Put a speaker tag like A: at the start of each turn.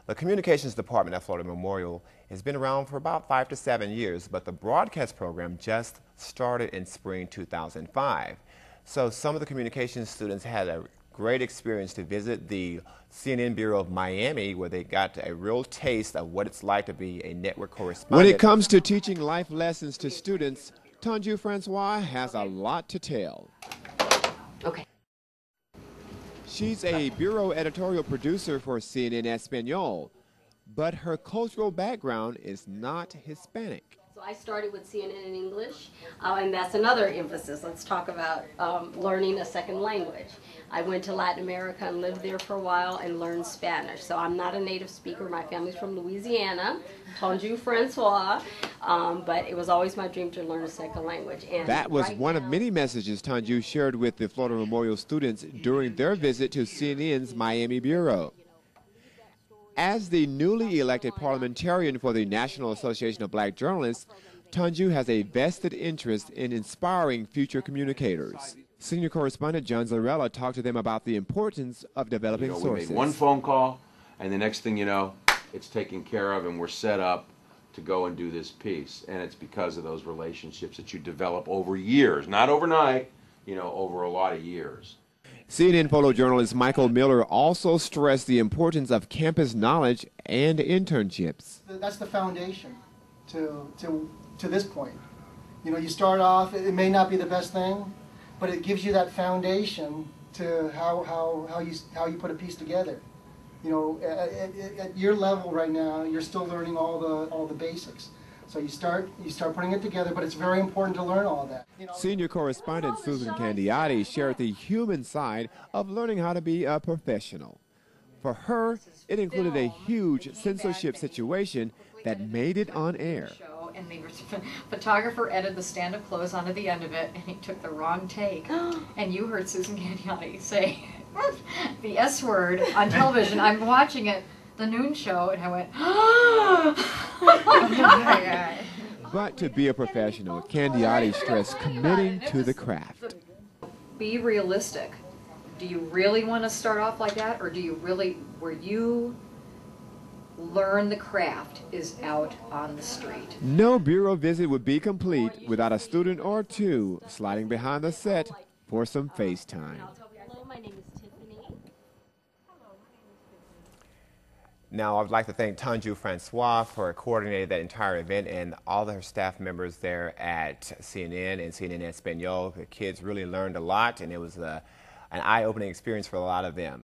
A: The communications department at Florida Memorial has been around for about 5 to 7 years, but the broadcast program just started in spring 2005. So some of the communications students had a great experience to visit the CNN Bureau of Miami, where they got a real taste of what it's like to be a network correspondent.
B: When it comes to teaching life lessons to students, Tanju Francois has a lot to tell.
C: Okay.
B: She's a bureau editorial producer for CNN Espanol, but her cultural background is not Hispanic.
C: So I started with CNN in English, and that's another emphasis. Let's talk about learning a second language. I went to Latin America and lived there for a while and learned Spanish. So I'm not a native speaker. My family's from Louisiana, Tanju Francois, but it was always my dream to learn a second language. And
B: that was one of many messages Tanju shared with the Florida Memorial students during their visit to CNN's Miami Bureau. As the newly elected parliamentarian for the National Association of Black Journalists, Tanju has a vested interest in inspiring future communicators. Senior correspondent John Zarella talked to them about the importance of developing sources.
D: We made one phone call, and the next thing you know, it's taken care of, and we're set up to go and do this piece. And it's because of those relationships that you develop over years, not overnight, over a lot of years.
B: CNN photojournalist Michael Miller also stressed the importance of campus knowledge and internships.
E: That's the foundation to this point. You start off, it may not be the best thing, but it gives you that foundation to how you put a piece together. At your level right now, you're still learning all the basics. So you start putting it together, but it's very important to learn all of that.
B: Senior correspondent Susan Candiotti shared the human side of learning how to be a professional. For her, it included a huge censorship situation that made it on air.
F: And the photographer edited the stand-up close onto the end of it, and he took the wrong take. And you heard Susan Candiotti say the S word on television. I'm watching it, the noon show, and I went,
B: But to be a professional, Candiotti stressed committing to the craft.
F: Be realistic. Do you really want to start off like that, or do you really, where you learn the craft is out on the street?
B: No bureau visit would be complete without a student or two sliding behind the set for some FaceTime.
C: Hello, my name is Tiffany.
A: Now, I'd like to thank Tanju Francois for coordinating that entire event and all of her staff members there at CNN and CNN Espanol. The kids really learned a lot, and it was an eye-opening experience for a lot of them.